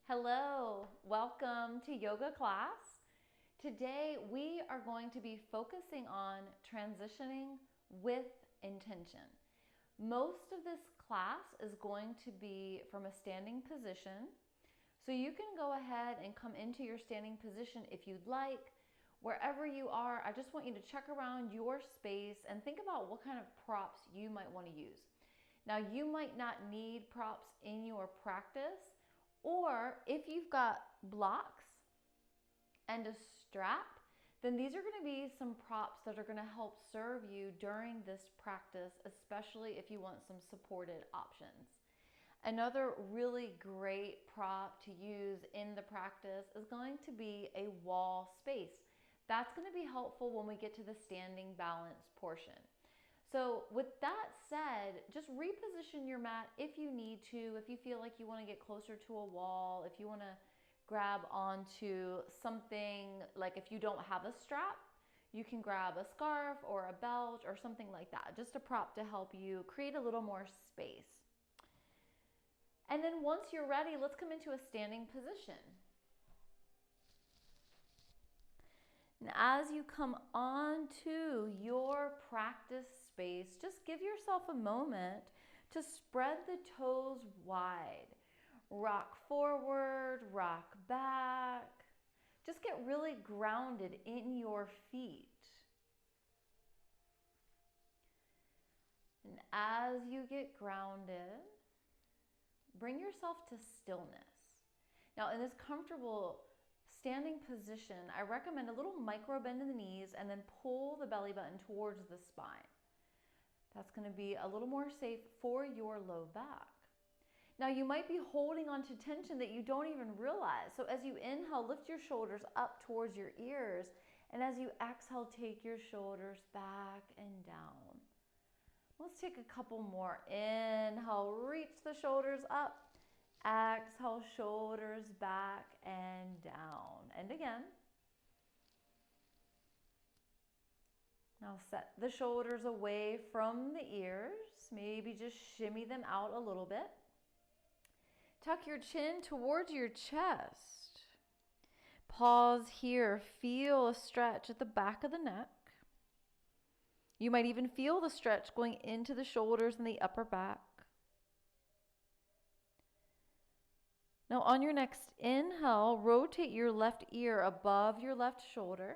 Hello, welcome to yoga class. Today we are going to be focusing on transitioning with intention. Most of this class is going to be from a standing position. So you can go ahead and come into your standing position if you'd like. Wherever you are, I just want you to check around your space and think about what kind of props you might want to use. Now, you might not need props in your practice, or if you've got blocks and a strap, then these are going to be some props that are going to help serve you during this practice, especially if you want some supported options. Another really great prop to use in the practice is going to be a wall space. That's going to be helpful when we get to the standing balance portion. So with that said, just reposition your mat if you need to, if you feel like you want to get closer to a wall, if you want to grab onto something, like if you don't have a strap, you can grab a scarf or a belt or something like that, just a prop to help you create a little more space. And then once you're ready, let's come into a standing position. And as you come onto your practice space, just give yourself a moment to spread the toes wide. Rock forward, rock back. Just get really grounded in your feet. And as you get grounded, bring yourself to stillness. Now, in this comfortable standing position, I recommend a little micro bend in the knees and then pull the belly button towards the spine. That's going to be a little more safe for your low back. Now, you might be holding on to tension that you don't even realize. So as you inhale, lift your shoulders up towards your ears. And as you exhale, take your shoulders back and down. Let's take a couple more. Inhale, reach the shoulders up. Exhale, shoulders back and down. And again. Now set the shoulders away from the ears. Maybe just shimmy them out a little bit. Tuck your chin towards your chest. Pause here. Feel a stretch at the back of the neck. You might even feel the stretch going into the shoulders and the upper back. Now on your next inhale, rotate your left ear above your left shoulder.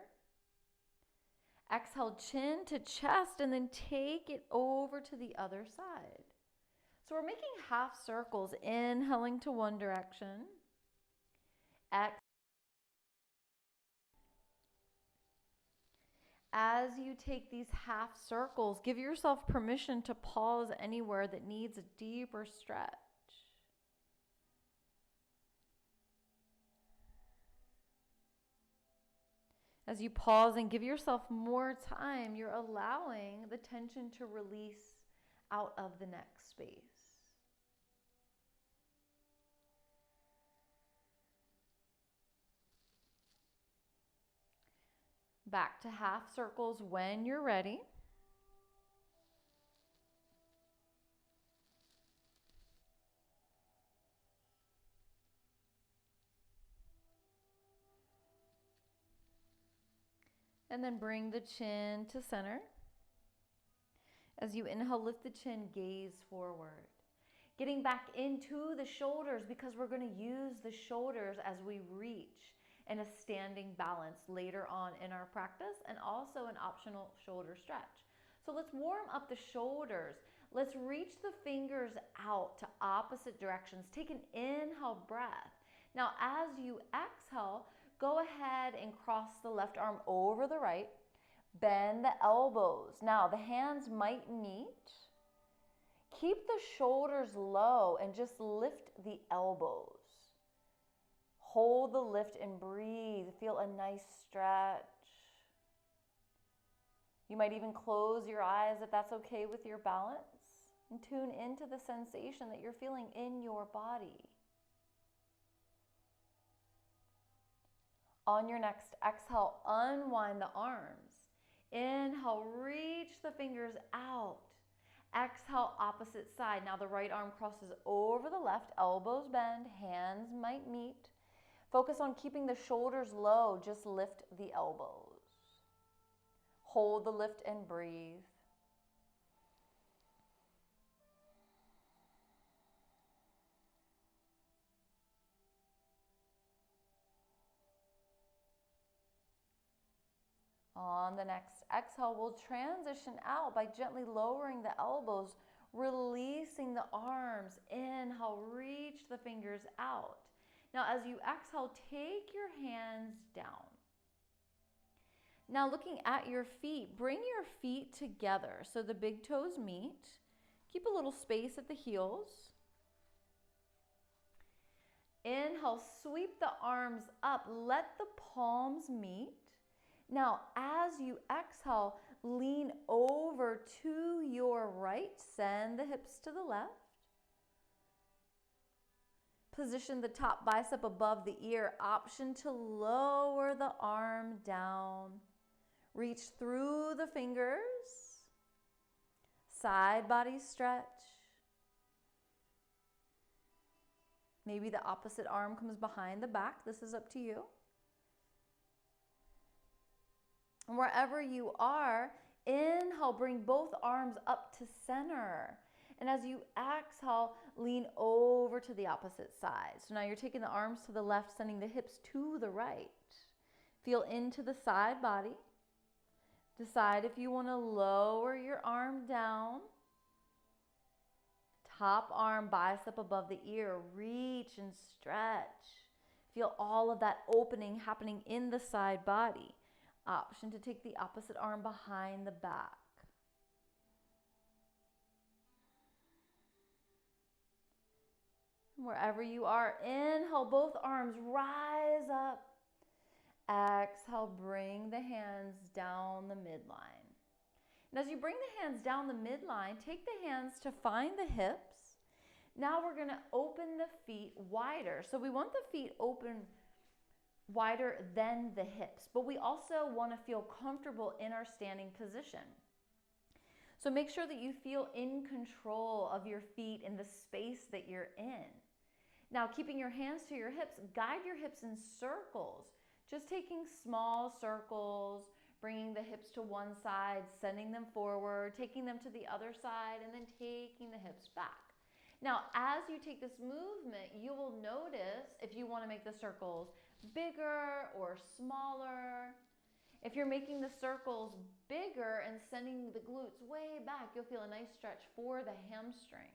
Exhale, chin to chest, and then take it over to the other side. So we're making half circles, inhaling to one direction. As you take these half circles, give yourself permission to pause anywhere that needs a deeper stretch. As you pause and give yourself more time, you're allowing the tension to release out of the neck space. Back to half circles when you're ready. And then bring the chin to center. As you inhale, lift the chin, gaze forward. Getting back into the shoulders because we're going to use the shoulders as we reach in a standing balance later on in our practice, and also an optional shoulder stretch. So let's warm up the shoulders. Let's reach the fingers out to opposite directions. Take an inhale breath. Now, as you exhale, go ahead and cross the left arm over the right. Bend the elbows. Now, the hands might meet. Keep the shoulders low and just lift the elbows. Hold the lift and breathe. Feel a nice stretch. You might even close your eyes if that's okay with your balance, and tune into the sensation that you're feeling in your body. On your next exhale, unwind the arms. Inhale, reach the fingers out. Exhale, opposite side. Now the right arm crosses over the left, elbows bend, hands might meet. Focus on keeping the shoulders low, just lift the elbows. Hold the lift and breathe. On the next exhale, we'll transition out by gently lowering the elbows, releasing the arms. Inhale, reach the fingers out. Now, as you exhale, take your hands down. Now, looking at your feet, bring your feet together so the big toes meet. Keep a little space at the heels. Inhale, sweep the arms up. Let the palms meet. Now, as you exhale, lean over to your right. Send the hips to the left. Position the top bicep above the ear. Option to lower the arm down. Reach through the fingers. Side body stretch. Maybe the opposite arm comes behind the back. This is up to you. And wherever you are, inhale, bring both arms up to center. And as you exhale, lean over to the opposite side. So now you're taking the arms to the left, sending the hips to the right. Feel into the side body. Decide if you want to lower your arm down. Top arm, bicep above the ear. Reach and stretch. Feel all of that opening happening in the side body. Option to take the opposite arm behind the back. Wherever you are, inhale, both arms rise up. Exhale, bring the hands down the midline. And as you bring the hands down the midline, take the hands to find the hips. Now we're going to open the feet wider. So we want the feet open wider than the hips, but we also want to feel comfortable in our standing position. So make sure that you feel in control of your feet in the space that you're in. Now, keeping your hands to your hips, guide your hips in circles, just taking small circles, bringing the hips to one side, sending them forward, taking them to the other side, and then taking the hips back. Now, as you take this movement, you will notice if you want to make the circles bigger or smaller. If you're making the circles bigger and sending the glutes way back, you'll feel a nice stretch for the hamstrings.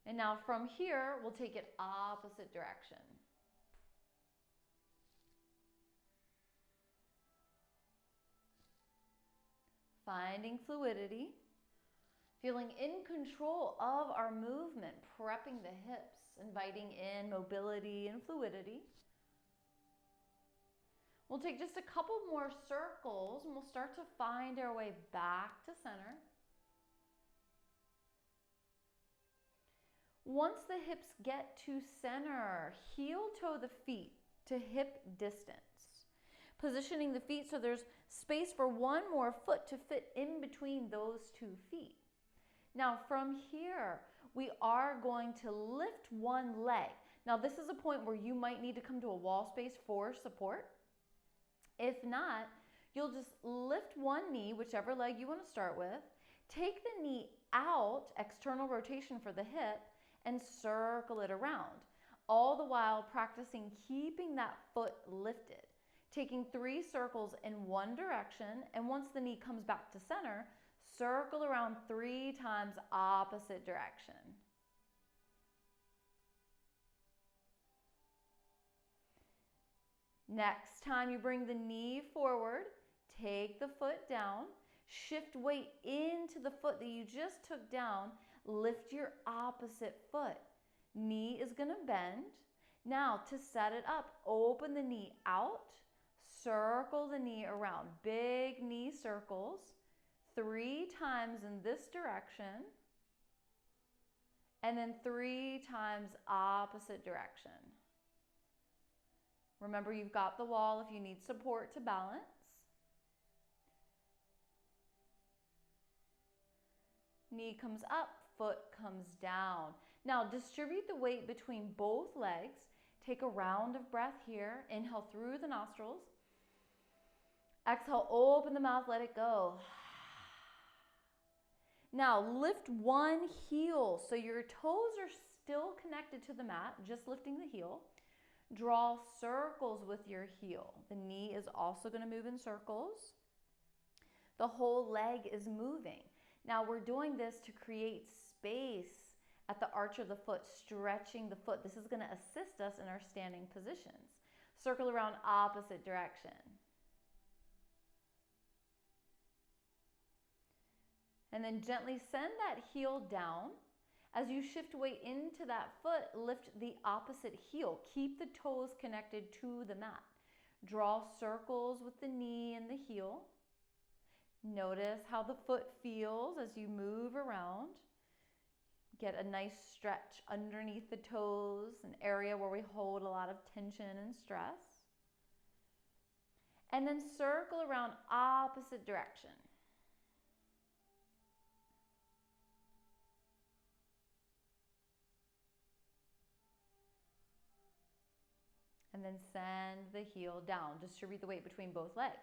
And now from here, we'll take it opposite direction. Finding fluidity. Feeling in control of our movement, prepping the hips, inviting in mobility and fluidity. We'll take just a couple more circles and we'll start to find our way back to center. Once the hips get to center, heel toe the feet to hip distance. Positioning the feet so there's space for one more foot to fit in between those 2 feet. Now from here, we are going to lift one leg. Now this is a point where you might need to come to a wall space for support. If not, you'll just lift one knee, whichever leg you want to start with, take the knee out, external rotation for the hip, and circle it around. All the while practicing keeping that foot lifted. Taking 3 circles in one direction, and once the knee comes back to center, circle around 3 times opposite direction. Next time you bring the knee forward, take the foot down, shift weight into the foot that you just took down, lift your opposite foot. Knee is going to bend. Now to set it up, open the knee out, circle the knee around, big knee circles. 3 times in this direction, and then 3 times opposite direction. Remember, you've got the wall if you need support to balance. knee comes up, foot comes down. Now distribute the weight between both legs. Take a round of breath here. Inhale through the nostrils. Exhale, open the mouth, let it go. Now lift one heel so your toes are still connected to the mat, just lifting the heel. Draw circles with your heel. The knee is also going to move in circles. The whole leg is moving. Now we're doing this to create space at the arch of the foot, stretching the foot. This is going to assist us in our standing positions. Circle around opposite direction. And then gently send that heel down. As you shift weight into that foot, lift the opposite heel. Keep the toes connected to the mat. Draw circles with the knee and the heel. Notice how the foot feels as you move around. Get a nice stretch underneath the toes, an area where we hold a lot of tension and stress. And then circle around opposite direction. And then send the heel down. Distribute the weight between both legs.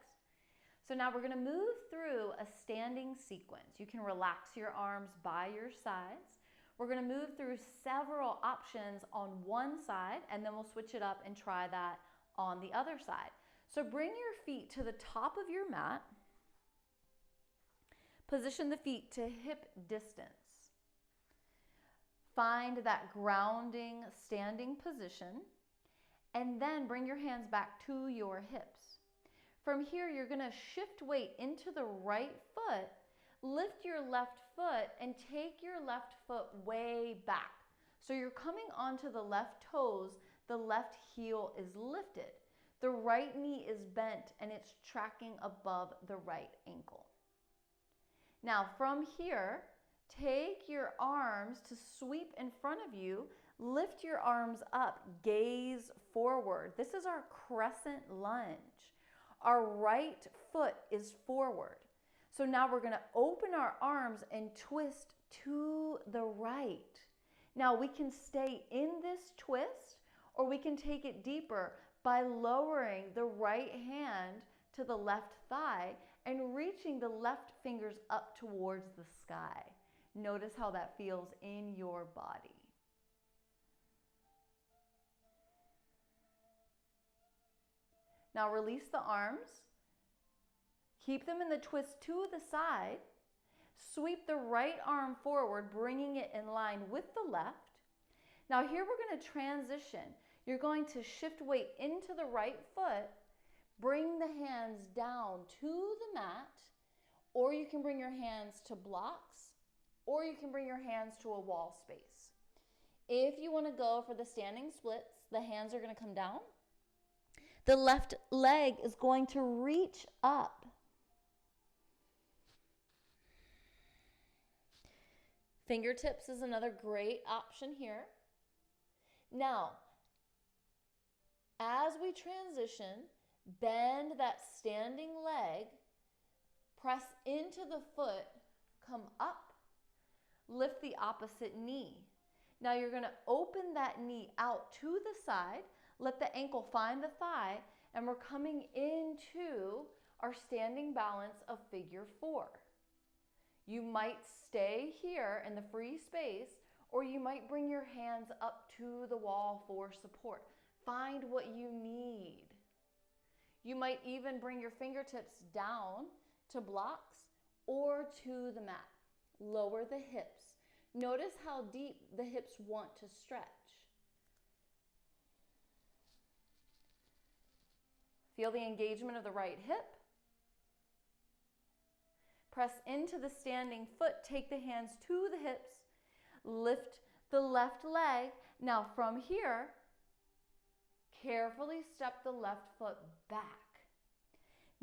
So now we're going to move through a standing sequence. You can relax your arms by your sides. We're going to move through several options on one side, and then we'll switch it up and try that on the other side. So bring your feet to the top of your mat. Position the feet to hip distance. Find that grounding standing position. And then bring your hands back to your hips. From here, you're going to shift weight into the right foot, lift your left foot, and take your left foot way back. So you're coming onto the left toes, the left heel is lifted. The right knee is bent and it's tracking above the right ankle. Now from here, take your arms to sweep in front of you. Lift your arms up, gaze forward. This is our crescent lunge. Our right foot is forward. So now we're going to open our arms and twist to the right. Now we can stay in this twist or we can take it deeper by lowering the right hand to the left thigh and reaching the left fingers up towards the sky. Notice how that feels in your body. Now release the arms. Keep them in the twist to the side. Sweep the right arm forward, bringing it in line with the left. Now here we're going to transition. You're going to shift weight into the right foot. Bring the hands down to the mat, or you can bring your hands to blocks, or you can bring your hands to a wall space. If you want to go for the standing splits, the hands are going to come down. The left leg is going to reach up. Fingertips is another great option here. Now, as we transition, bend that standing leg, press into the foot, come up, lift the opposite knee. Now you're going to open that knee out to the side. Let the ankle find the thigh, and we're coming into our standing balance of figure 4. You might stay here in the free space, or you might bring your hands up to the wall for support. Find what you need. You might even bring your fingertips down to blocks or to the mat. Lower the hips. Notice how deep the hips want to stretch. Feel the engagement of the right hip. Press into the standing foot. Take the hands to the hips. Lift the left leg. Now from here, carefully step the left foot back.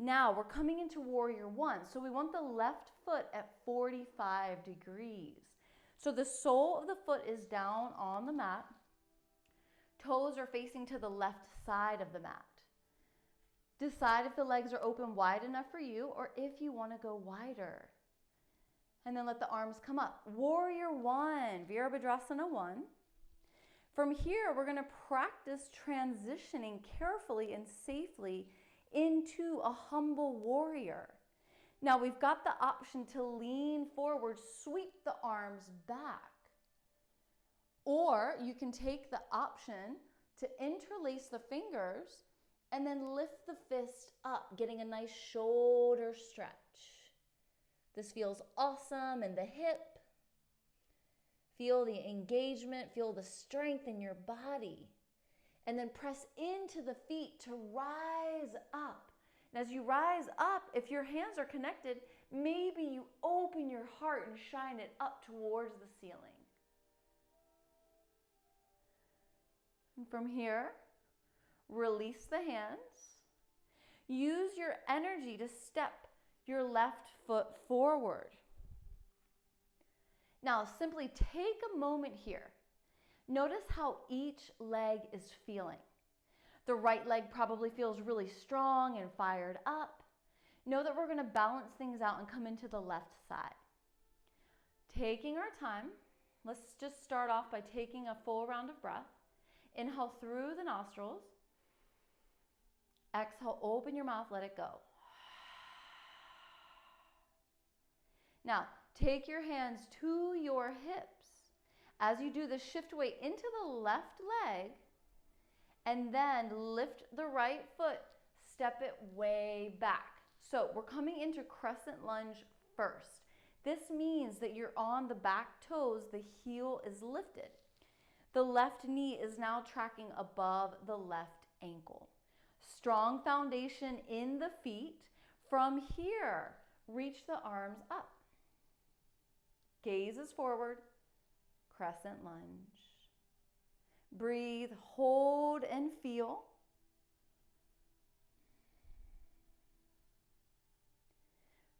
Now we're coming into warrior 1. So we want the left foot at 45 degrees. So the sole of the foot is down on the mat. Toes are facing to the left side of the mat. Decide if the legs are open wide enough for you or if you want to go wider. And then let the arms come up. Warrior one, Virabhadrasana 1. From here, we're going to practice transitioning carefully and safely into a humble warrior. Now, we've got the option to lean forward, sweep the arms back. Or you can take the option to interlace the fingers and then lift the fist up, getting a nice shoulder stretch. This feels awesome in the hip. Feel the engagement, feel the strength in your body. And then press into the feet to rise up. And as you rise up, if your hands are connected, maybe you open your heart and shine it up towards the ceiling. And from here, release the hands. Use your energy to step your left foot forward. Now, simply take a moment here. Notice how each leg is feeling. The right leg probably feels really strong and fired up. Know that we're going to balance things out and come into the left side. Taking our time, let's just start off by taking a full round of breath. Inhale through the nostrils. Exhale, open your mouth, let it go. Now, take your hands to your hips. As you do this, shift weight into the left leg and then lift the right foot, step it way back. So we're coming into crescent lunge first. This means that you're on the back toes, the heel is lifted. The left knee is now tracking above the left ankle. Strong foundation in the feet. From here, reach the arms up. Gaze is forward, crescent lunge. Breathe, hold and feel.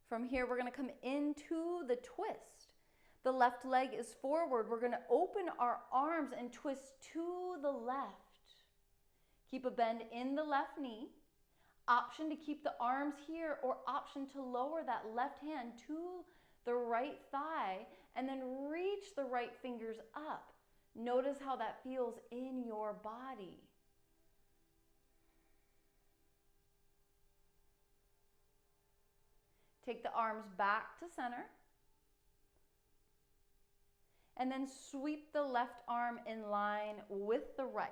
From here, we're going to come into the twist. The left leg is forward. We're going to open our arms and twist to the left. Keep a bend in the left knee. Option to keep the arms here or option to lower that left hand to the right thigh and then reach the right fingers up. Notice how that feels in your body. Take the arms back to center. And then sweep the left arm in line with the right.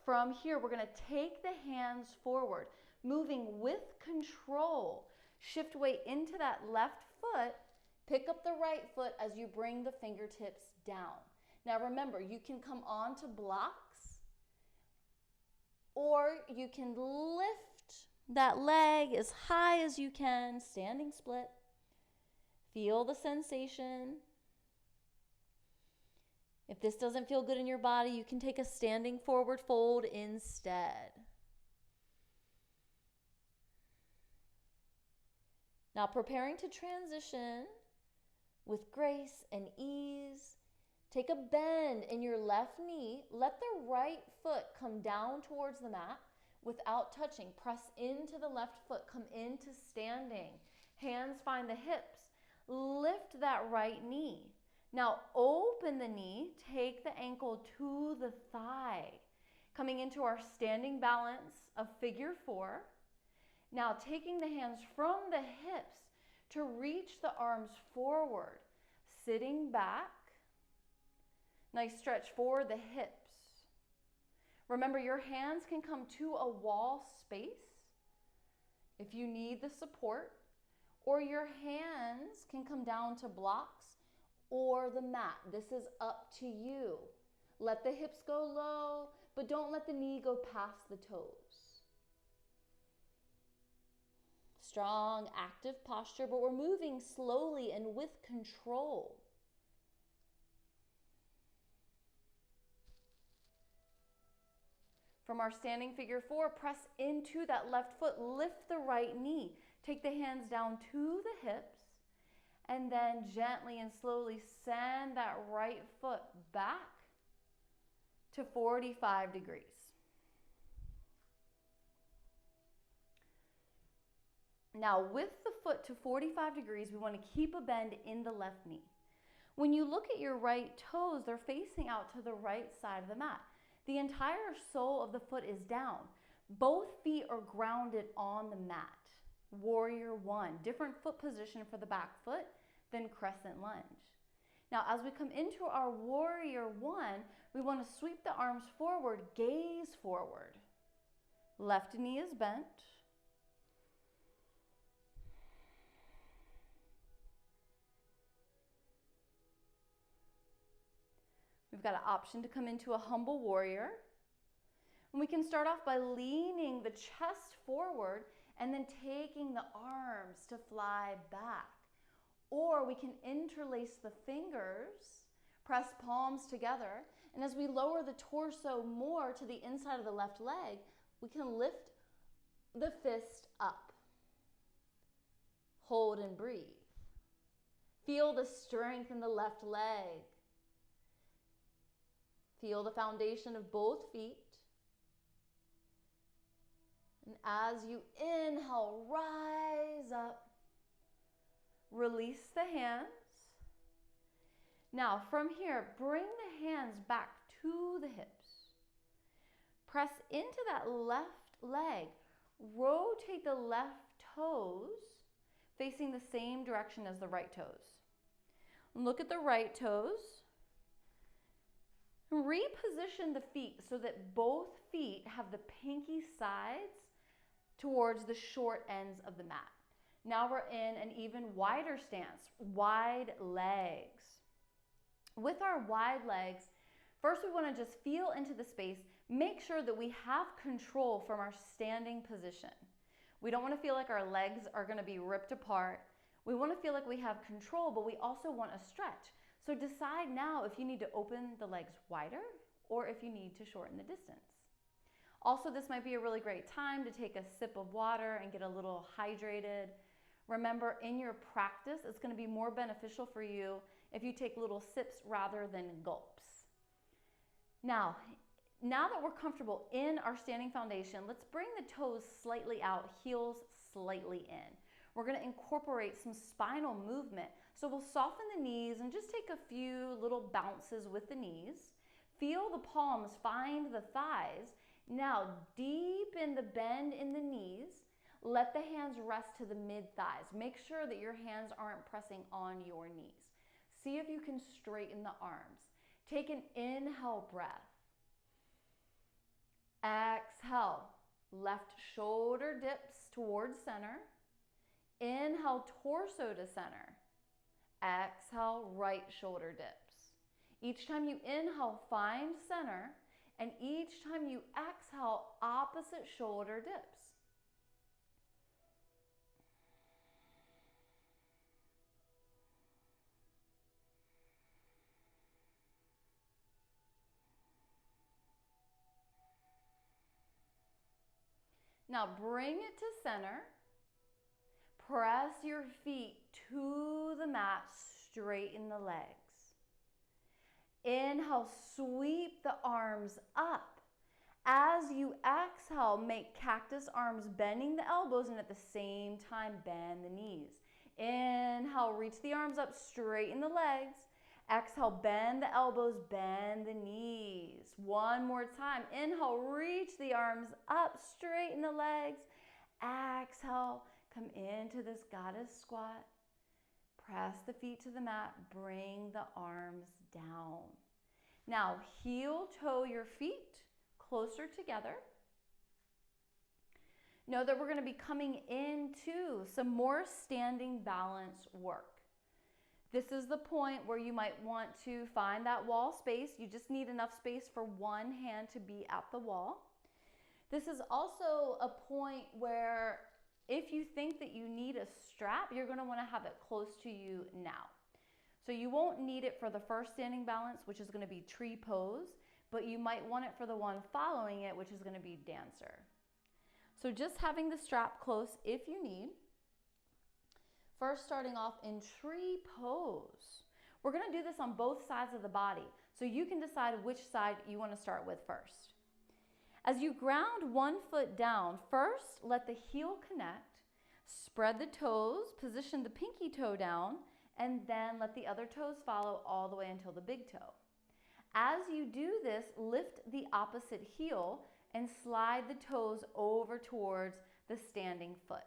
From here, we're going to take the hands forward, moving with control. Shift weight into that left foot. Pick up the right foot as you bring the fingertips down. Now remember, you can come onto blocks or you can lift that leg as high as you can, standing split. Feel the sensation. If this doesn't feel good in your body, you can take a standing forward fold instead. Now preparing to transition with grace and ease. Take a bend in your left knee. Let the right foot come down towards the mat without touching. Press into the left foot. Come into standing. Hands find the hips. Lift that right knee. Now open the knee. Take the ankle to the thigh. Coming into our standing balance of figure 4. Now taking the hands from the hips to reach the arms forward. Sitting back. Nice stretch for the hips. Remember, your hands can come to a wall space if you need the support, or your hands can come down to blocks or the mat. This is up to you. Let the hips go low, but don't let the knee go past the toes. Strong, active posture, but we're moving slowly and with control. From our standing figure 4, press into that left foot, lift the right knee. Take the hands down to the hips, and then gently and slowly send that right foot back to 45 degrees. Now, with the foot to 45 degrees, we want to keep a bend in the left knee. When you look at your right toes, they're facing out to the right side of the mat. The entire sole of the foot is down. Both feet are grounded on the mat. Warrior one, different foot position for the back foot than crescent lunge. Now, as we come into our warrior one, we want to sweep the arms forward, gaze forward. Left knee is bent. We've got an option to come into a humble warrior. And we can start off by leaning the chest forward and then taking the arms to fly back. Or we can interlace the fingers, press palms together, and as we lower the torso more to the inside of the left leg, we can lift the fist up. Hold and breathe. Feel the strength in the left leg. Feel the foundation of both feet. And as you inhale, rise up. Release the hands. Now from here, bring the hands back to the hips. Press into that left leg. Rotate the left toes facing the same direction as the right toes. Look at the right toes. Reposition the feet so that both feet have the pinky sides towards the short ends of the mat. Now we're in an even wider stance, wide legs. With our wide legs, first we want to just feel into the space, make sure that we have control from our standing position. We don't want to feel like our legs are going to be ripped apart. We want to feel like we have control, but we also want to stretch. So decide now if you need to open the legs wider or if you need to shorten the distance. Also, this might be a really great time to take a sip of water and get a little hydrated. Remember, in your practice, it's going to be more beneficial for you if you take little sips rather than gulps. Now that we're comfortable in our standing foundation, let's bring the toes slightly out, heels slightly in. We're going to incorporate some spinal movement. So we'll soften the knees and just take a few little bounces with the knees. Feel the palms find the thighs. Now deepen the bend in the knees. Let the hands rest to the mid-thighs. Make sure that your hands aren't pressing on your knees. See if you can straighten the arms. Take an inhale breath. Exhale. Left shoulder dips towards center. Inhale, torso to center. Exhale, right shoulder dips. Each time you inhale, find center. And each time you exhale, opposite shoulder dips. Now bring it to center. Press your feet to the mat, straighten the legs. Inhale, sweep the arms up. As you exhale, make cactus arms, bending the elbows, and at the same time, bend the knees. Inhale, reach the arms up, straighten the legs. Exhale, bend the elbows, bend the knees. One more time. Inhale, reach the arms up, straighten the legs. Exhale, come into this goddess squat. Press the feet to the mat, bring the arms down. Now, heel toe your feet closer together. Know that we're going to be coming into some more standing balance work. This is the point where you might want to find that wall space. You just need enough space for one hand to be at the wall. This is also a point where if you think that you need a strap, you're going to want to have it close to you now. So you won't need it for the first standing balance, which is going to be tree pose, but you might want it for the one following it, which is going to be dancer. So just having the strap close if you need. First, starting off in tree pose. We're going to do this on both sides of the body, so you can decide which side you want to start with first. As you ground one foot down, first let the heel connect. Spread the toes, position the pinky toe down, and then let the other toes follow all the way until the big toe. As you do this, lift the opposite heel and slide the toes over towards the standing foot.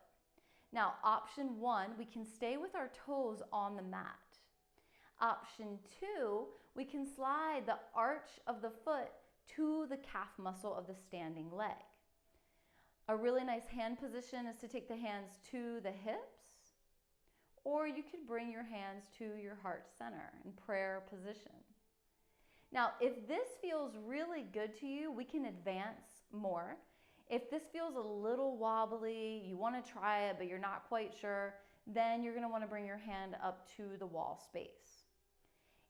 Now, option 1, we can stay with our toes on the mat. Option 2, we can slide the arch of the foot to the calf muscle of the standing leg. A really nice hand position is to take the hands to the hips, or you could bring your hands to your heart center in prayer position. Now, if this feels really good to you, we can advance more. If this feels a little wobbly, you want to try it, but you're not quite sure, then you're going to want to bring your hand up to the wall space.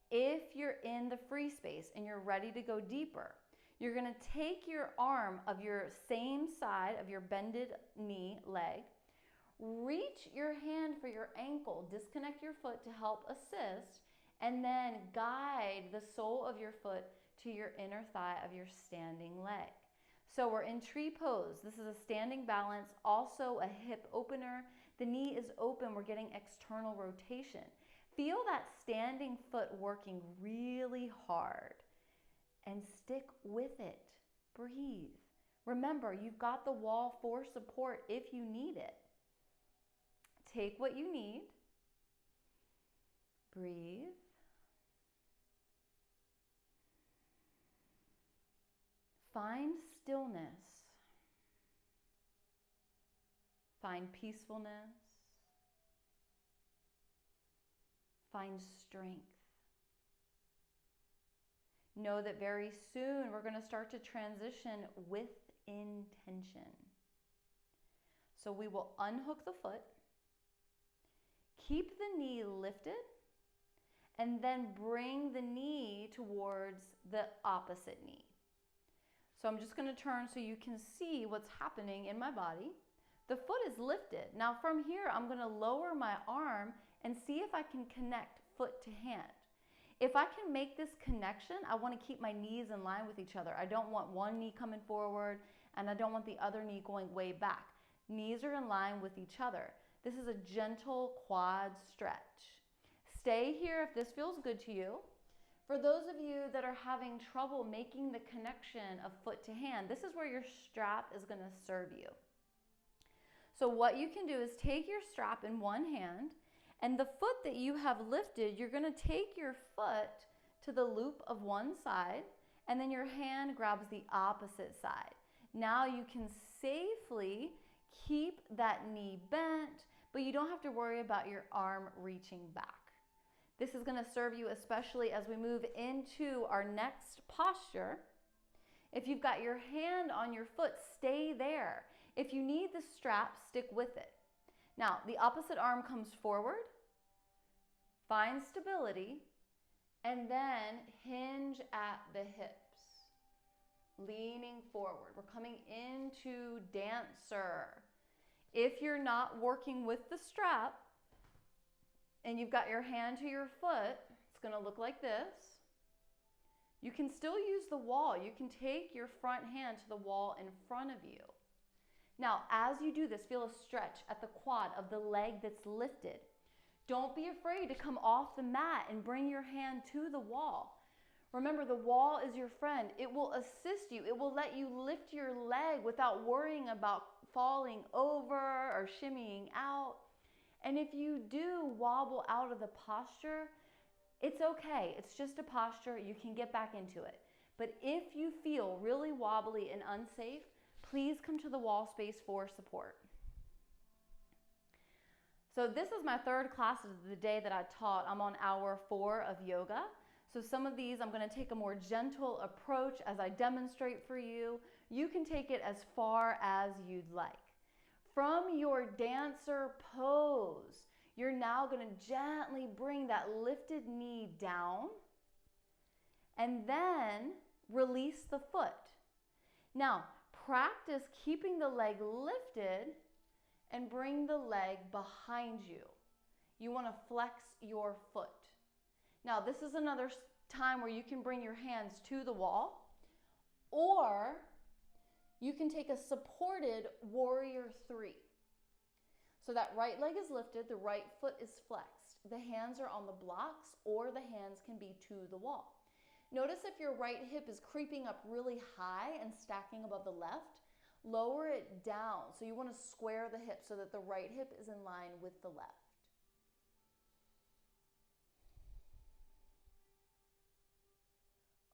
If you're in the free space and you're ready to go deeper, you're going to take your arm of your same side of your bended knee leg, reach your hand for your ankle, disconnect your foot to help assist, and then guide the sole of your foot to your inner thigh of your standing leg. So we're in tree pose. This is a standing balance, also a hip opener. The knee is open, we're getting external rotation. Feel that standing foot working really hard and stick with it. Breathe. Remember, you've got the wall for support if you need it. Take what you need. Breathe. Find stillness. Find peacefulness. Find strength. Know that very soon we're going to start to transition with intention. So we will unhook the foot, keep the knee lifted, and then bring the knee towards the opposite knee. So I'm just going to turn so you can see what's happening in my body. The foot is lifted. Now from here, I'm going to lower my arm and see if I can connect foot to hand. If I can make this connection, I want to keep my knees in line with each other. I don't want one knee coming forward and I don't want the other knee going way back. Knees are in line with each other. This is a gentle quad stretch. Stay here if this feels good to you. For those of you that are having trouble making the connection of foot to hand, this is where your strap is going to serve you. So what you can do is take your strap in one hand, and the foot that you have lifted, you're going to take your foot to the loop of one side, and then your hand grabs the opposite side. Now you can safely keep that knee bent, but you don't have to worry about your arm reaching back. This is going to serve you especially as we move into our next posture. If you've got your hand on your foot, stay there. If you need the strap, stick with it. Now, the opposite arm comes forward, find stability, and then hinge at the hips, leaning forward. We're coming into dancer. If you're not working with the strap and you've got your hand to your foot, it's going to look like this. You can still use the wall. You can take your front hand to the wall in front of you. Now, as you do this, feel a stretch at the quad of the leg that's lifted. Don't be afraid to come off the mat and bring your hand to the wall. Remember, the wall is your friend. It will assist you. It will let you lift your leg without worrying about falling over or shimmying out. And if you do wobble out of the posture, it's okay. It's just a posture. You can get back into it. But if you feel really wobbly and unsafe, please come to the wall space for support. So this is my third class of the day that I taught. I'm on hour 4 of yoga. So some of these I'm going to take a more gentle approach as I demonstrate for you. You can take it as far as you'd like. From your dancer pose, you're now going to gently bring that lifted knee down and then release the foot. Now, practice keeping the leg lifted and bring the leg behind you. You want to flex your foot. Now, this is another time where you can bring your hands to the wall, or you can take a supported warrior 3. So that right leg is lifted, the right foot is flexed. The hands are on the blocks or the hands can be to the wall. Notice if your right hip is creeping up really high and stacking above the left, lower it down. So you want to square the hip so that the right hip is in line with the left.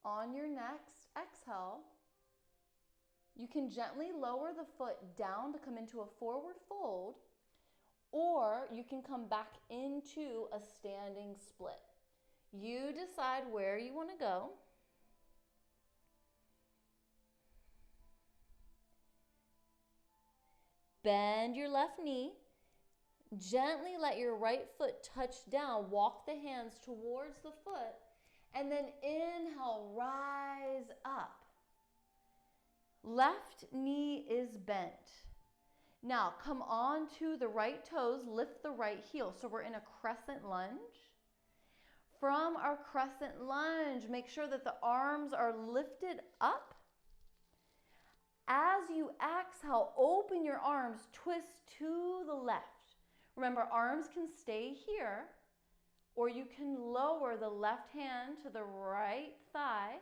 On your next exhale, you can gently lower the foot down to come into a forward fold, or you can come back into a standing split. You decide where you want to go. Bend your left knee. Gently let your right foot touch down. Walk the hands towards the foot. And then inhale, rise up. Left knee is bent. Now come on to the right toes, lift the right heel. So we're in a crescent lunge. From our crescent lunge, make sure that the arms are lifted up. As you exhale, open your arms, twist to the left. Remember, arms can stay here, or you can lower the left hand to the right thigh,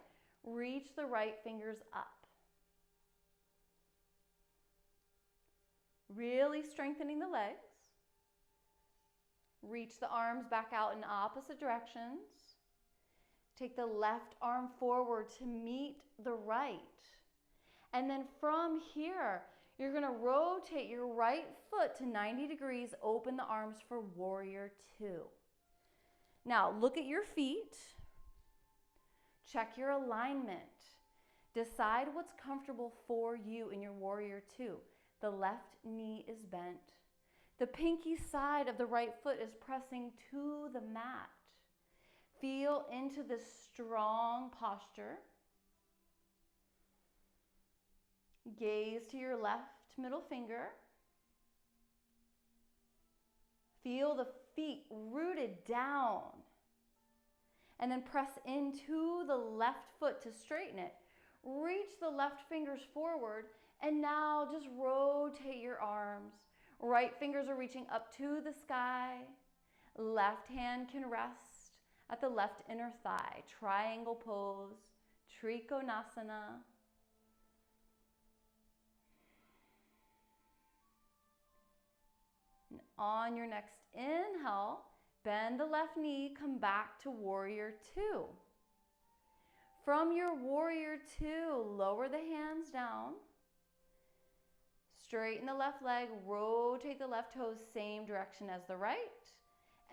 reach the right fingers up. Really strengthening the legs. Reach the arms back out in opposite directions. Take the left arm forward to meet the right. And then from here, you're going to rotate your right foot to 90 degrees, open the arms for warrior two. Now, look at your feet. Check your alignment. Decide what's comfortable for you in your warrior two. The left knee is bent. The pinky side of the right foot is pressing to the mat. Feel into this strong posture. Gaze to your left middle finger. Feel the feet rooted down. And then press into the left foot to straighten it. Reach the left fingers forward, and now just rotate your arms. Right fingers are reaching up to the sky. Left hand can rest at the left inner thigh. Triangle pose, Trikonasana. And on your next inhale, bend the left knee, come back to warrior two. From your warrior two, lower the hands down. Straighten the left leg, rotate the left toes same direction as the right,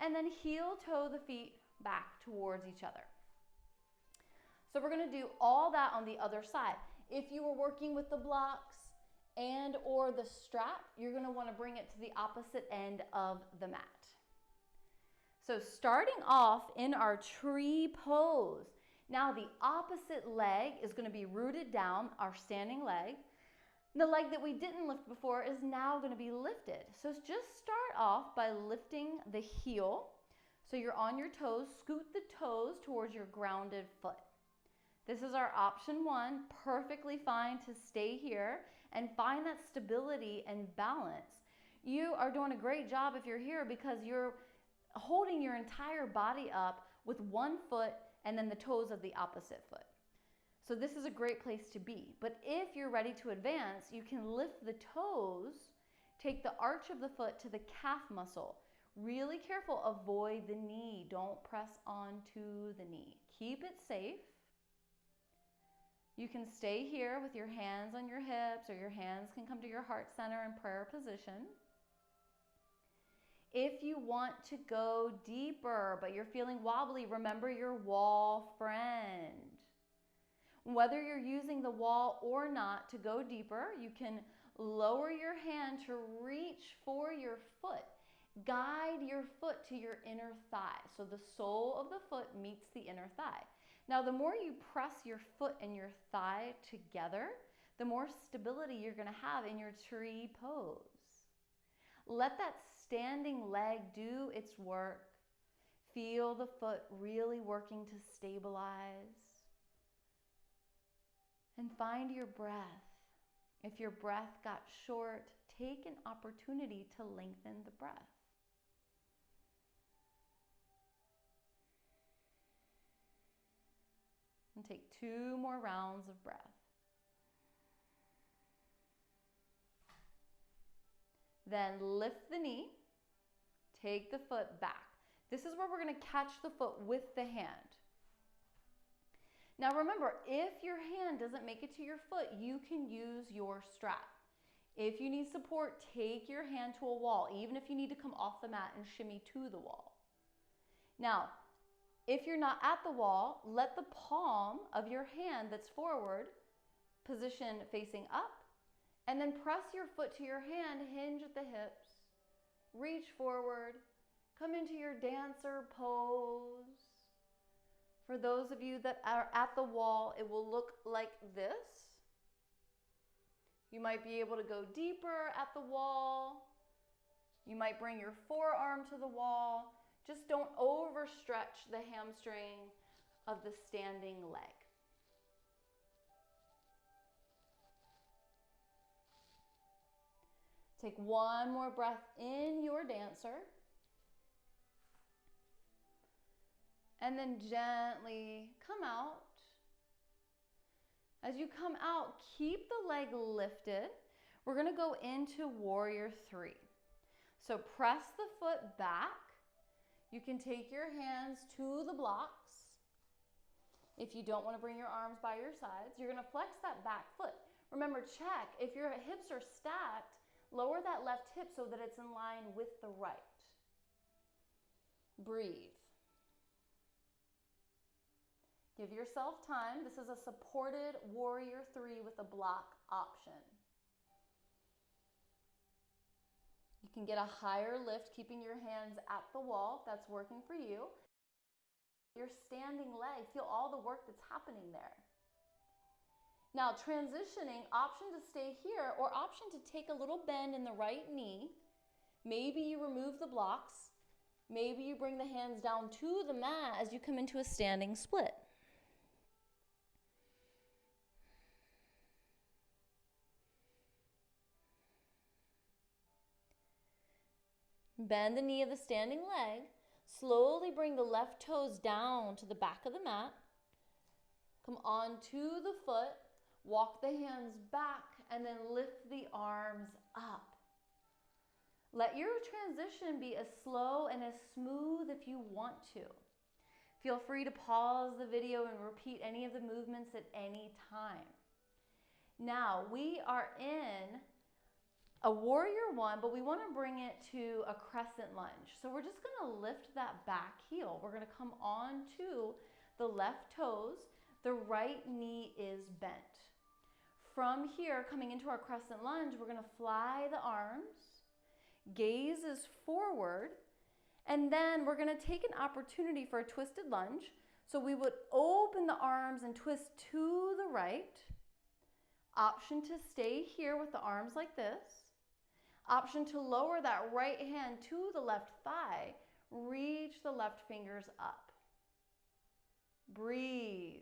and then heel toe the feet back towards each other. So we're going to do all that on the other side. If you were working with the blocks and or the strap, you're going to want to bring it to the opposite end of the mat. So starting off in our tree pose, now the opposite leg is going to be rooted down, our standing leg. The leg that we didn't lift before is now going to be lifted. So just start off by lifting the heel. So you're on your toes, scoot the toes towards your grounded foot. This is our option one, perfectly fine to stay here and find that stability and balance. You are doing a great job if you're here because you're holding your entire body up with one foot and then the toes of the opposite foot. So this is a great place to be. But if you're ready to advance, you can lift the toes, take the arch of the foot to the calf muscle. Really careful, avoid the knee. Don't press onto the knee. Keep it safe. You can stay here with your hands on your hips, or your hands can come to your heart center in prayer position. If you want to go deeper, but you're feeling wobbly, remember your wall friend. Whether you're using the wall or not to go deeper, you can lower your hand to reach for your foot. Guide your foot to your inner thigh. So the sole of the foot meets the inner thigh. Now, the more you press your foot and your thigh together, the more stability you're going to have in your tree pose. Let that standing leg do its work. Feel the foot really working to stabilize. And find your breath. If your breath got short, take an opportunity to lengthen the breath. And take 2 more rounds of breath. Then lift the knee, take the foot back. This is where we're going to catch the foot with the hand. Now remember, if your hand doesn't make it to your foot, you can use your strap. If you need support, take your hand to a wall, even if you need to come off the mat and shimmy to the wall. Now, if you're not at the wall, let the palm of your hand that's forward position facing up, and then press your foot to your hand, hinge at the hips, reach forward, come into your dancer pose. For those of you that are at the wall, it will look like this. You might be able to go deeper at the wall. You might bring your forearm to the wall. Just don't overstretch the hamstring of the standing leg. Take one more breath in your dancer. And then gently come out. As you come out, keep the leg lifted. We're going to go into Warrior 3. So press the foot back. You can take your hands to the blocks. If you don't want to bring your arms by your sides, you're going to flex that back foot. Remember, check if your hips are stacked, lower that left hip so that it's in line with the right. Breathe. Give yourself time. This is a supported Warrior 3 with a block option. You can get a higher lift, keeping your hands at the wall if that's working for you. Your standing leg, feel all the work that's happening there. Now transitioning, option to stay here or option to take a little bend in the right knee. Maybe you remove the blocks. Maybe you bring the hands down to the mat as you come into a standing split. Bend the knee of the standing leg. Slowly bring the left toes down to the back of the mat. Come onto the foot. Walk the hands back and then lift the arms up. Let your transition be as slow and as smooth if you want to. Feel free to pause the video and repeat any of the movements at any time. Now we are in a Warrior 1, but we want to bring it to a crescent lunge. So we're just going to lift that back heel. We're going to come on to the left toes. The right knee is bent. From here, coming into our crescent lunge, we're going to fly the arms. Gaze is forward. And then we're going to take an opportunity for a twisted lunge. So we would open the arms and twist to the right. Option to stay here with the arms like this. Option to lower that right hand to the left thigh. Reach the left fingers up. Breathe.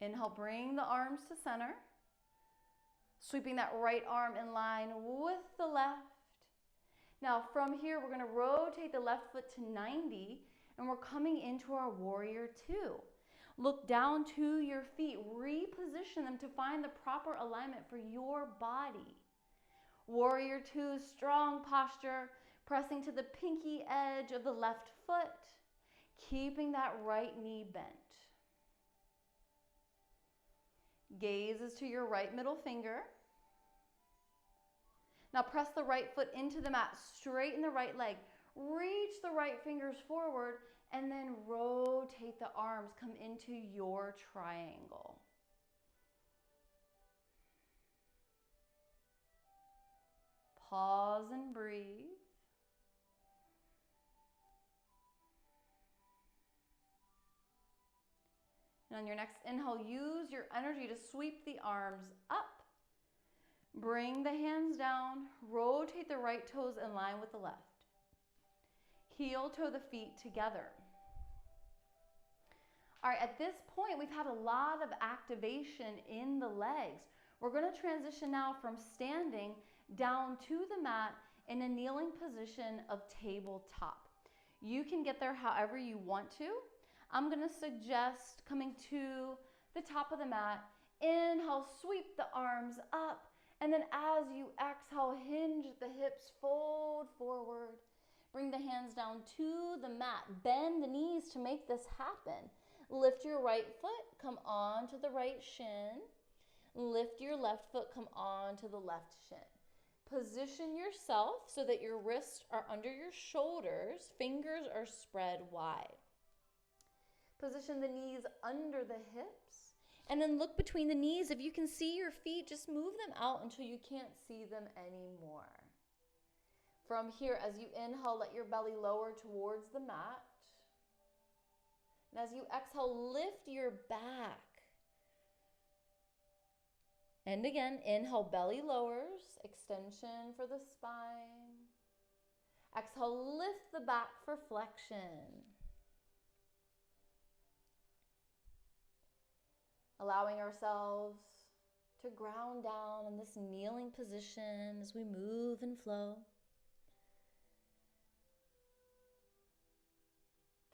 Inhale, bring the arms to center. Sweeping that right arm in line with the left. Now from here, we're going to rotate the left foot to 90 and we're coming into our Warrior 2. Look down to your feet, reposition them to find the proper alignment for your body. Warrior 2, strong posture, pressing to the pinky edge of the left foot, keeping that right knee bent. Gaze is to your right middle finger. Now press the right foot into the mat, straighten the right leg, reach the right fingers forward, and then rotate the arms, come into your triangle. Pause and breathe. And on your next inhale, use your energy to sweep the arms up. Bring the hands down, rotate the right toes in line with the left. Heel toe the feet together. All right, at this point, we've had a lot of activation in the legs. We're going to transition now from standing down to the mat in a kneeling position of tabletop. You can get there however you want to. I'm going to suggest coming to the top of the mat. Inhale, sweep the arms up. And then as you exhale, hinge the hips, fold forward. Bring the hands down to the mat. Bend the knees to make this happen. Lift your right foot, come on to the right shin. Lift your left foot, come on to the left shin. Position yourself so that your wrists are under your shoulders, fingers are spread wide. Position the knees under the hips, and then look between the knees. If you can see your feet, just move them out until you can't see them anymore. From here, as you inhale, let your belly lower towards the mat. And as you exhale, lift your back. And again, inhale, belly lowers, extension for the spine. Exhale, lift the back for flexion. Allowing ourselves to ground down in this kneeling position as we move and flow.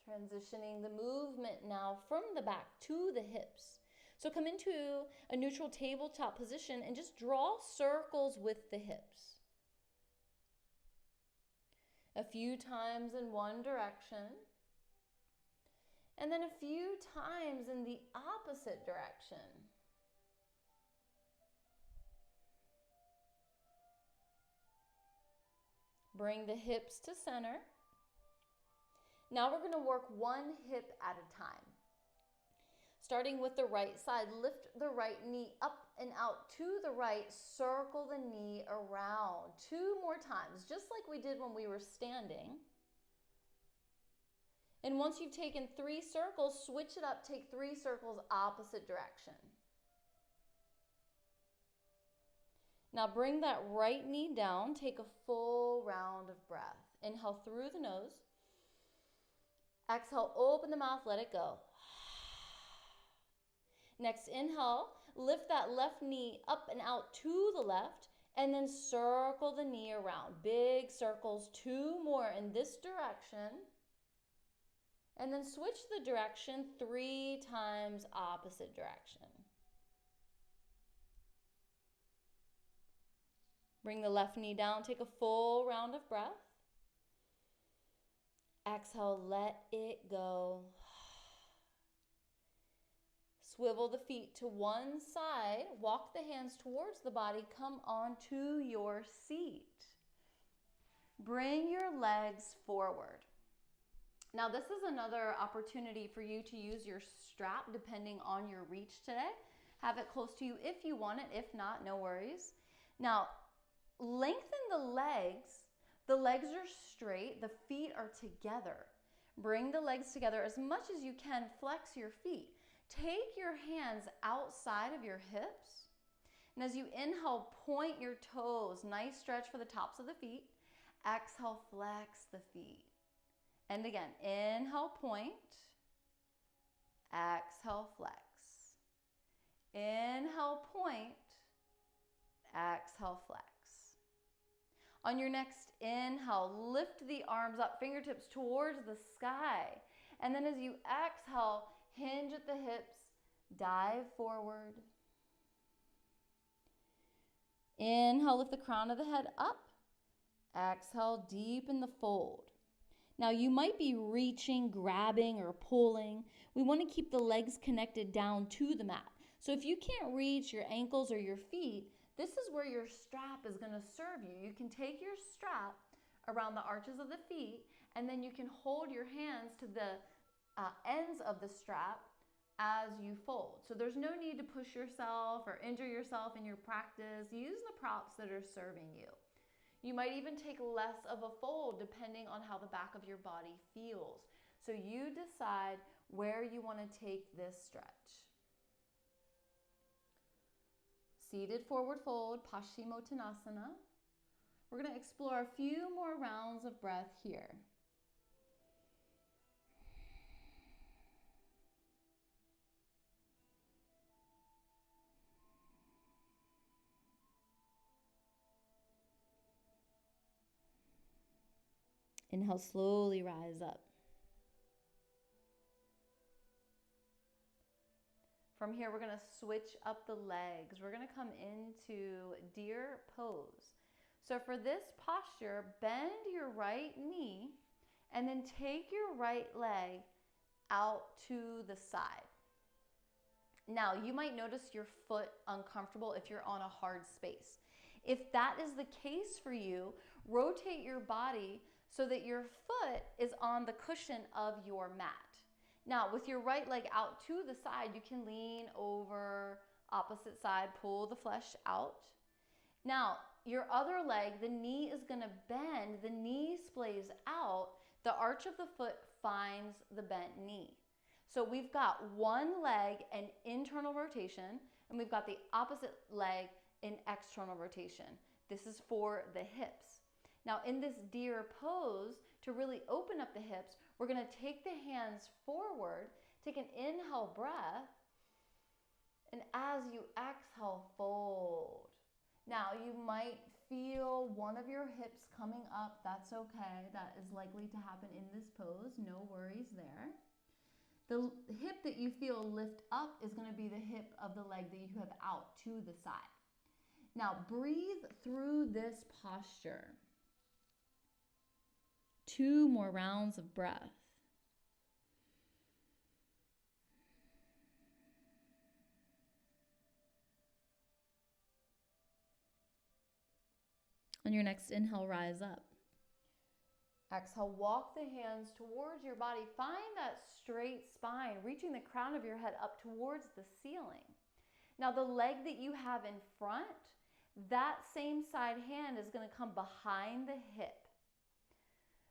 Transitioning the movement now from the back to the hips. So come into a neutral tabletop position and just draw circles with the hips. A few times in one direction, and then a few times in the opposite direction. Bring the hips to center. Now we're going to work one hip at a time. Starting with the right side, lift the right knee up and out to the right, circle the knee around 2 more times, just like we did when we were standing. And once you've taken 3 circles, switch it up, take 3 circles opposite direction. Now bring that right knee down, take a full round of breath. Inhale through the nose. Exhale, open the mouth, let it go. Next, inhale, lift that left knee up and out to the left, and then circle the knee around. Big circles, 2 more in this direction. And then switch the direction 3 times opposite direction. Bring the left knee down, take a full round of breath. Exhale, let it go. Swivel the feet to one side, walk the hands towards the body, come onto your seat. Bring your legs forward. Now this is another opportunity for you to use your strap depending on your reach today. Have it close to you if you want it, if not, no worries. Now, lengthen the legs. The legs are straight, the feet are together. Bring the legs together as much as you can, flex your feet. Take your hands outside of your hips. And as you inhale, point your toes. Nice stretch for the tops of the feet. Exhale, flex the feet. And again, inhale, point. Exhale, flex. Inhale, point. Exhale, flex. On your next inhale, lift the arms up, fingertips towards the sky. And then as you exhale, hinge at the hips, dive forward. Inhale, lift the crown of the head up. Exhale, deepen the fold. Now you might be reaching, grabbing, or pulling. We want to keep the legs connected down to the mat. So if you can't reach your ankles or your feet, this is where your strap is going to serve you. You can take your strap around the arches of the feet, and then you can hold your hands to the ends of the strap as you fold. So there's no need to push yourself or injure yourself in your practice. Use the props that are serving you. You might even take less of a fold depending on how the back of your body feels. So you decide where you want to take this stretch. Seated forward fold, Paschimottanasana. We're going to explore a few more rounds of breath here. Inhale, slowly rise up. From here, we're gonna switch up the legs. We're gonna come into deer pose. So for this posture, bend your right knee and then take your right leg out to the side. Now, you might notice your foot uncomfortable if you're on a hard space. If that is the case for you, rotate your body so that your foot is on the cushion of your mat. Now, with your right leg out to the side, you can lean over, opposite side, pull the flesh out. Now, your other leg, the knee is gonna bend, the knee splays out, the arch of the foot finds the bent knee. So we've got one leg in internal rotation, and we've got the opposite leg in external rotation. This is for the hips. Now in this deer pose, to really open up the hips, we're gonna take the hands forward, take an inhale breath, and as you exhale, fold. Now you might feel one of your hips coming up. That's okay. That is likely to happen in this pose. No worries there. The hip that you feel lift up is going to be the hip of the leg that you have out to the side. Now breathe through this posture. 2 more rounds of breath. On your next inhale, rise up. Exhale, walk the hands towards your body. Find that straight spine, reaching the crown of your head up towards the ceiling. Now the leg that you have in front, that same side hand is going to come behind the hip.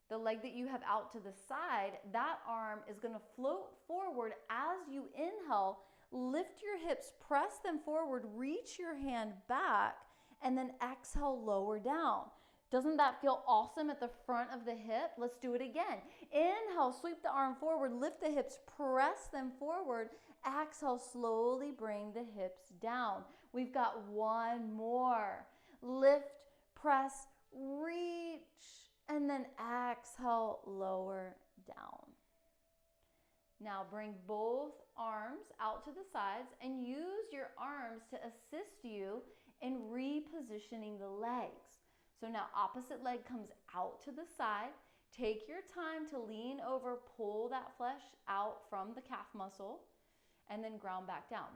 The leg that you have out to the side, that arm is going to float forward as you inhale. Lift your hips, press them forward, reach your hand back, and then exhale, lower down. Doesn't that feel awesome at the front of the hip? Let's do it again. Inhale, sweep the arm forward, lift the hips, press them forward. Exhale, slowly bring the hips down. We've got one more. Lift, press, reach, and then exhale, lower down. Now bring both arms out to the sides and use your arms to assist you in repositioning the legs. So now opposite leg comes out to the side. Take your time to lean over, pull that flesh out from the calf muscle, and then ground back down.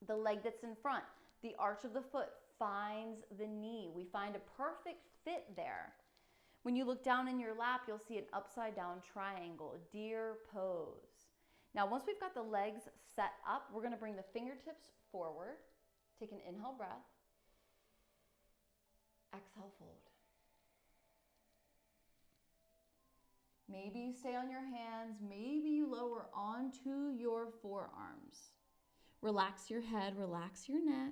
The leg that's in front, the arch of the foot finds the knee. We find a perfect fit there. When you look down in your lap, you'll see an upside down triangle, deer pose. Now, once we've got the legs set up, we're gonna bring the fingertips forward. Take an inhale breath. Exhale, fold. Maybe you stay on your hands, maybe you lower onto your forearms. Relax your head, relax your neck.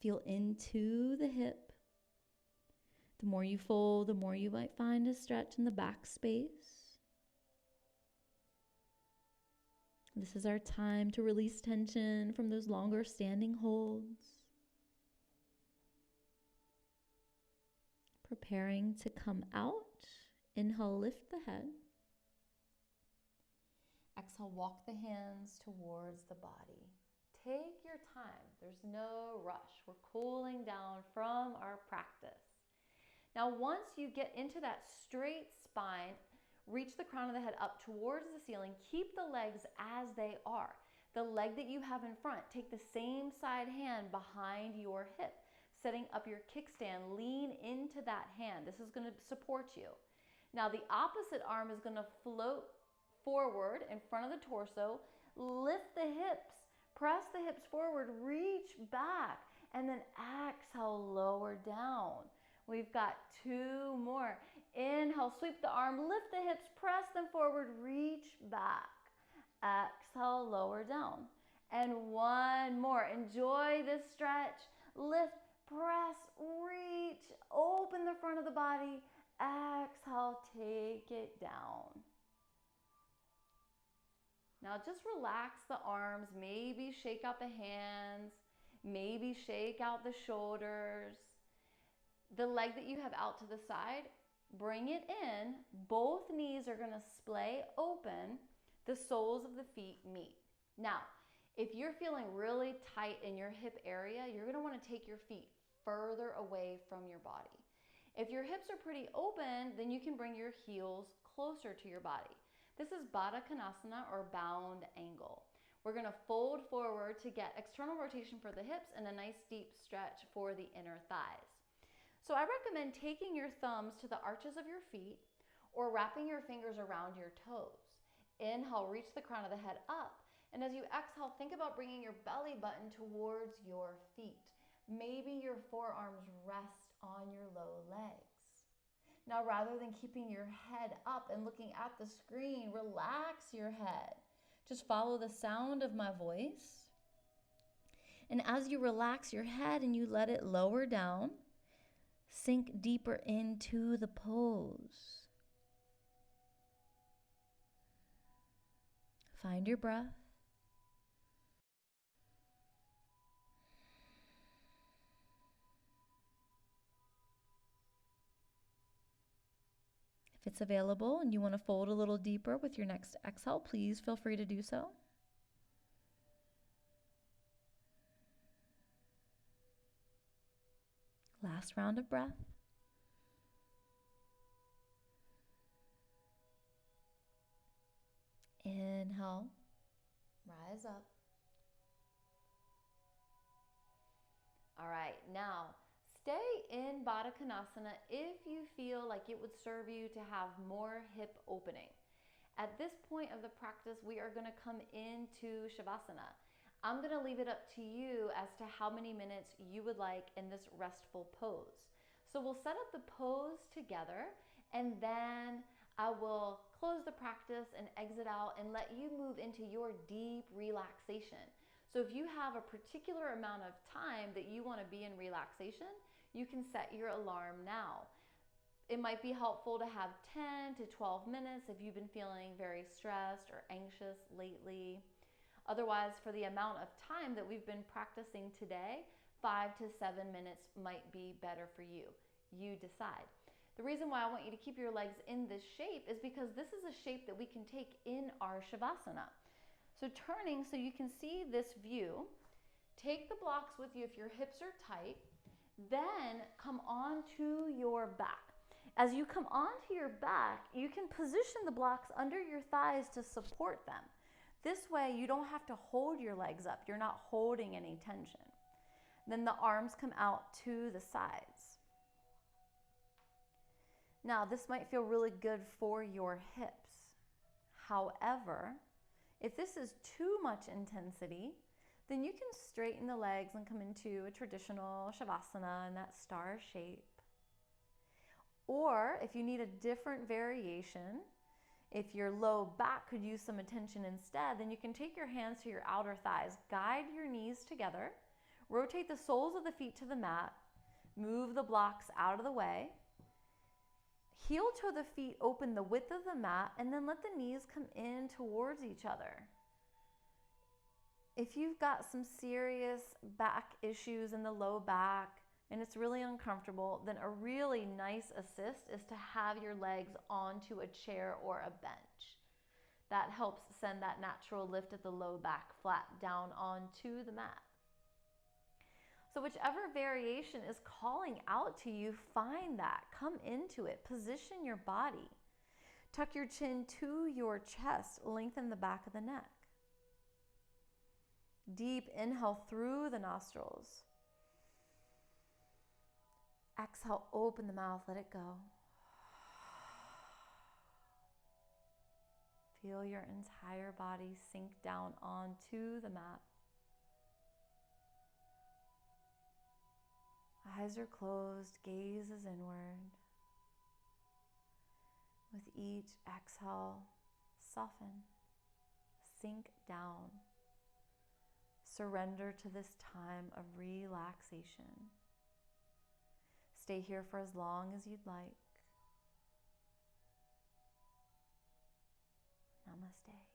Feel into the hip. The more you fold, the more you might find a stretch in the back space. This is our time to release tension from those longer standing holds. Preparing to come out. Inhale, lift the head. Exhale, walk the hands towards the body. Take your time. There's no rush. We're cooling down from our practice. Now, once you get into that straight spine, reach the crown of the head up towards the ceiling. Keep the legs as they are. The leg that you have in front, take the same side hand behind your hip, setting up your kickstand. Lean into that hand. This is going to support you. Now, the opposite arm is going to float forward in front of the torso. Lift the hips. Press the hips forward. Reach back. And then exhale, lower down. We've got 2 more. Inhale, sweep the arm, lift the hips, press them forward, reach back. Exhale, lower down. And 1 more. Enjoy this stretch. Lift, press, reach, open the front of the body. Exhale, take it down. Now just relax the arms, maybe shake out the hands, maybe shake out the shoulders. The leg that you have out to the side, Bring it in. Both knees are going to splay open. The soles of the feet meet. Now, if you're feeling really tight in your hip area, you're going to want to take your feet further away from your body. If your hips are pretty open, then you can bring your heels closer to your body. This is Baddha Konasana, or bound angle. We're going to fold forward to get external rotation for the hips and a nice deep stretch for the inner thighs. So I recommend taking your thumbs to the arches of your feet or wrapping your fingers around your toes. Inhale, reach the crown of the head up. And as you exhale, think about bringing your belly button towards your feet. Maybe your forearms rest on your low legs. Now, rather than keeping your head up and looking at the screen, relax your head. Just follow the sound of my voice. And as you relax your head and you let it lower down, sink deeper into the pose. Find your breath. If it's available and you want to fold a little deeper with your next exhale, please feel free to do so. Last round of breath. Inhale, rise up. All right, now stay in Baddha Konasana if you feel like it would serve you to have more hip opening. At this point of the practice, we are going to come into Shavasana. I'm going to leave it up to you as to how many minutes you would like in this restful pose. So we'll set up the pose together, and then I will close the practice and exit out and let you move into your deep relaxation. So if you have a particular amount of time that you want to be in relaxation, you can set your alarm now. It might be helpful to have 10 to 12 minutes if you've been feeling very stressed or anxious lately. Otherwise, for the amount of time that we've been practicing today, 5 to 7 minutes might be better for you. You decide. The reason why I want you to keep your legs in this shape is because this is a shape that we can take in our Shavasana. So turning so you can see this view, take the blocks with you if your hips are tight, then come onto your back. As you come onto your back, you can position the blocks under your thighs to support them. This way you don't have to hold your legs up. You're not holding any tension. Then the arms come out to the sides. Now, this might feel really good for your hips. However, if this is too much intensity, then you can straighten the legs and come into a traditional Shavasana in that star shape. Or if you need a different variation, if your low back could use some attention instead, then you can take your hands to your outer thighs, guide your knees together, rotate the soles of the feet to the mat, move the blocks out of the way, heel toe the feet open the width of the mat, and then let the knees come in towards each other. If you've got some serious back issues in the low back and it's really uncomfortable, then a really nice assist is to have your legs onto a chair or a bench. That helps send that natural lift at the low back flat down onto the mat. So whichever variation is calling out to you, find that, come into it, position your body. Tuck your chin to your chest, lengthen the back of the neck. Deep inhale through the nostrils. Exhale, open the mouth, let it go. Feel your entire body sink down onto the mat. Eyes are closed, gaze is inward. With each exhale, soften, sink down. Surrender to this time of relaxation. Stay here for as long as you'd like. Namaste.